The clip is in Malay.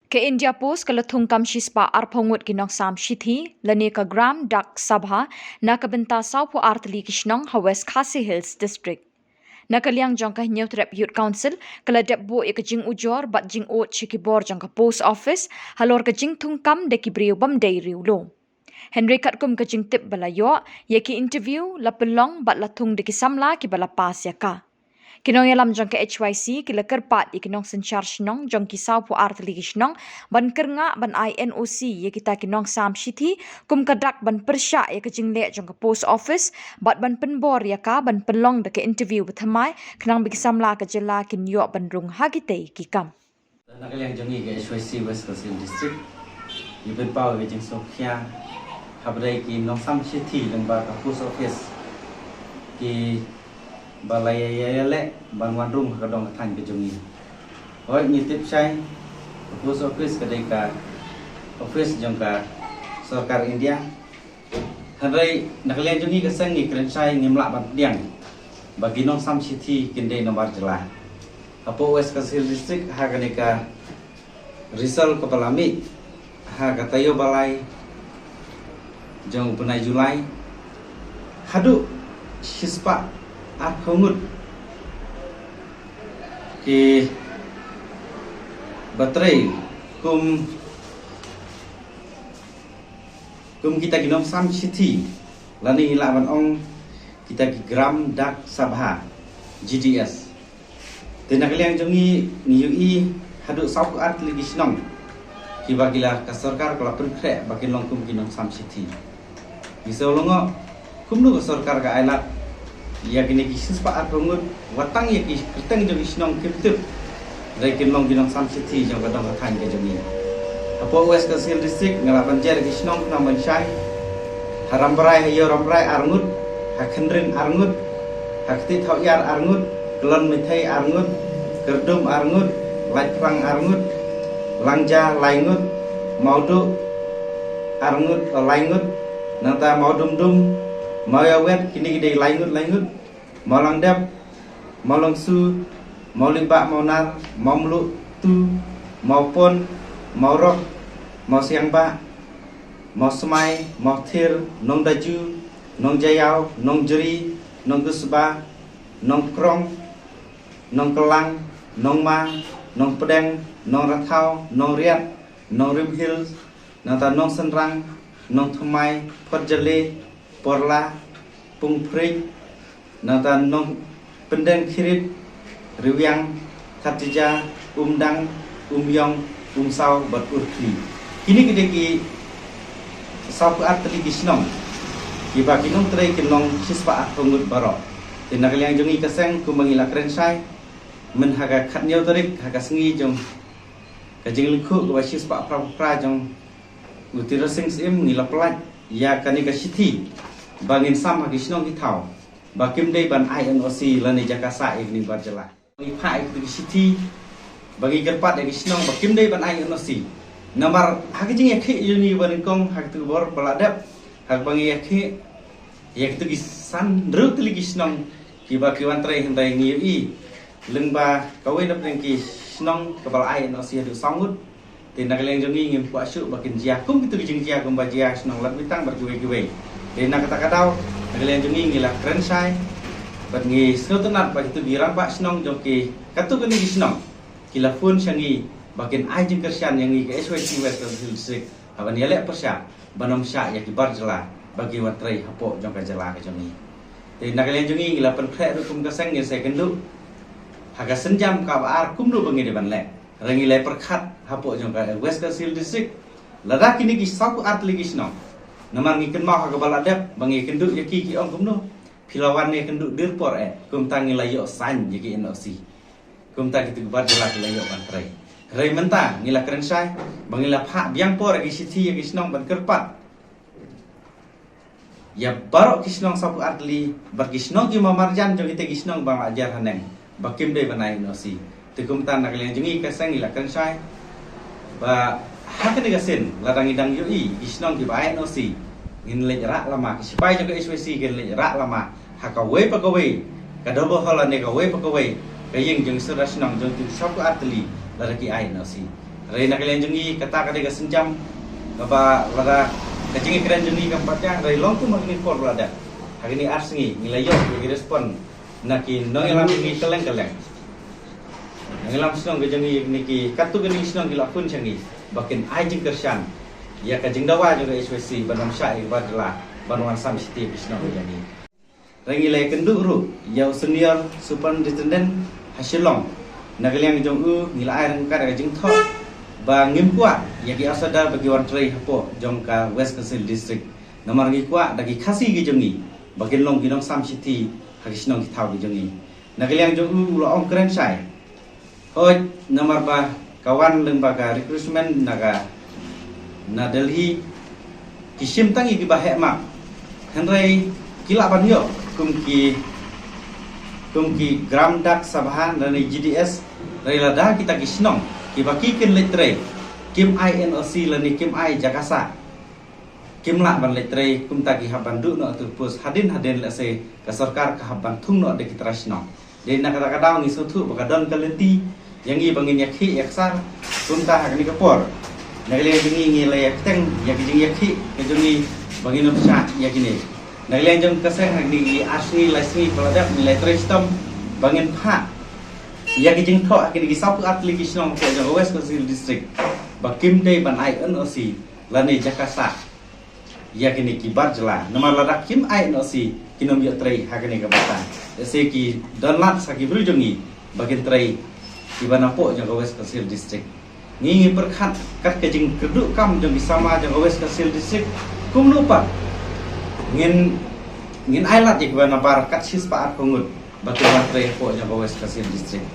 Ke India Post kalathung kam shispa arphongut kinong sam shithi lane ka gram dak sabha na kabenta saupu artli kishnong hawes Khasi Hills district. Nakaliang jong ka Trap Youth Council kala debbo e ka jing ujor bat jing o chikibor jong ka post office halor ka jing thung kam de kibriu bam dei riulo. Henry Katkum ka jing tip balayo ye ki interview la pelong bat lathung de ki samla ki bala pas ya ka. Kinong yalam jong ke HYC kila kerpat ikinong senchar shnong jong kisau pu art ligi shnong ban kernga ban INOC ye kita kinong sam shithi kum kadak ban persya ye ke jingle jong ke post office bat ban penbor ya ka ban penlong de ke interview bethamai kenang bigi samla ke jela kin yo ban rung hagite kikam. Nakaliang jongi ke HYC West Coast District ibet pau ke jing sokhya habrai ki nong sam shithi lengba ka post office ki balai yele ban wandung ka dong than ke jongi hoi ni tip sai post office ke deka office jong ka sarkar India hadrai nakaliang jongi ke sang ni kren sai ngimla ban diang bagi nong sam shithi kinde nomor jelah apo West Coast District ha ka Risal Kepalami ha katayo balai jong punai Julai hadu shispa arkhongut ki baterai kum kita ginom sam shithi lani lawan ong kita ki gram dak sabha GDS tenakaliang jongi niyui hadu sauk art lagi senang kibagila ka sarkar kala perkre bakin longkum kinong sam shithi bisa longo kumnu ka sarkar ka ailat ya kini kisis pa arkhongut watang ya ki kerteng jongi senang kiptip rai kinong kinong sam shithi jong kadang kathan ke jongi apo West Coast District ngalapan jer ki senang na mansyai haramrai hayo ramrai arngut hakhendrin arngut hakti thoyar arngut kelon mithai arngut kerdum arngut laiprang arngut langja laingut maudu arngut laingut nata maudum mayawet kini gede laingut malangdap malangsu mauliba maunar maumlu tu maupun maurok mausiangba mausmai mauthir nong daju nong jayau nong jeri nong gusba nong krong nong kelang nong ma nong pedeng nong rathau nong riat nong rim hills nata nong senrang nong thumai potjale porla pungprik nata nong pendeng khirit riwyang khatija umdang umyong umsau bat urkli kini gede ki sapu art ligi snong ki ba kinong trai kinong sispa at pengut barok tinakaliang jongi kaseng kumangila krensai men haga khatnyau tarik haga sengi jong kajing lingku ke basis pak pra jong utira sing sim ngila pelat ya kani ka shithi bangin sam hagi snong ki thau bakim dei ban INOC lani jakasa igni barjala ni pha ik shithi bagi gerpat hagi snong bakim dei ban INOC namar hagi jing yakhe yuni ban kong hag tu bor peladap hag bangi yakhe yak tu gisan druk ligi snong ki ba ki wan trai hendai ngi lengba kawai dap nengki senong kepala air no sia du sangut tindak leng jongi ngim puasu bakin jia kum gitu jing jia kum bajia senong lat bitang berjuwe-juwe tindak kata-katau leng jongi ngila krensai bat ngi snotenat ba itu birampak senong jongki katu kini senong kila fun syangi bakin ai jing kersian yang ngi ke SYC West Coast District aban yale persya banom sya ya kibar jela bagi watrai hapo jong ka jela ka jongi tindak leng jongi ngila pen khre kum kaseng ngi sekendu haga senjam ka ar kumnu bangi de banle rangi le perkhat hapo jong ka West Coast District lada kini ki sapu art ligi sno namar ngi ken ma haga baladap bangi kendu yaki ki ong kumnu pilawan ne kendu dirpor kum tangi layo san yaki NOC kum ta kitu bar jela ki layo bantrai rai menta ngila krensai bangi la pha biang por gi sithi yaki sno ban kerpat ya barok kisnong sapu art li bar kisnong ki mamarjan jong ite kisnong bang ajar haneng bakim dei banai nosi tikum tan nakaliang jengi kasang ila kansai ba hakan ni gasin ladang idang yoi isnong ki bai nosi ngin le rak lama ki sipai jaga SWC gen le rak lama hakawe pakawe kadobo hala ne kawe pakawe kayeng jeng surasnong jong tu sapu atli ladaki ai nosi Rai nak kalian jungi kata kata senjam bapa lada kecingi keren jungi kampatnya rai long tu magni for lada. Hari ini arsengi nilayo bagi respon naki nongelam jungi keleng. Ngelam senong jungi niki katu geni senong dilakun cangi. Bakin ajing kersan. Ya kajing dawa juga SWC banam syai badla banuan Sam City senong jungi. Rai nilai kenduk ru ya senior superintendent Hasilong. Nagaliang jong nilai rengkar kajing thok. Ba ngim kuat yagi asada bagi wan trai hapo jong ka West Council District namar gi kuat dagi khasi gi jongi bagin long ginong Sam City hagisnong gi thau gi jongi nagaliang jong lo ong kren sai hoj namar ba kawan lembaga recruitment naga na Delhi kisim tangi gi ba hekma henrai kila ban yo kumki Gram Dak Sabha dan GDS rai lada kita gisnong Kibaki kin letre Kim INOC lani Kim I Jakasa Kim la ban letre kum tagi haban du no tu pus hadin lase ka sarkar ka haban thung no de kitrasno de na kata kadang ni sotu bakadon kalenti yang i bangin yakhi yaksa kum ta hakni kapor nagle jingi ngi le teng yak jing yakhi ke jungi bangin opsa yakini nagle jong kaseng hakni asni lasni product ni letre system bangin pha ya kijing tho akin gi sapu application ko jang West Council District bakim dei ban INOC lani Jakasa ya kini ki barjla namar ladak Kim INOC kinom ya trai hakani ka bata se ki donlat saki brujongi bagin trai ki banapo jang West Council District ngi perkhat kat kijing keduk kam jang sama jang West Council District kum lupa ngin ailat ik bana bar kat sis pa at pungut batu trai po jang West Council District.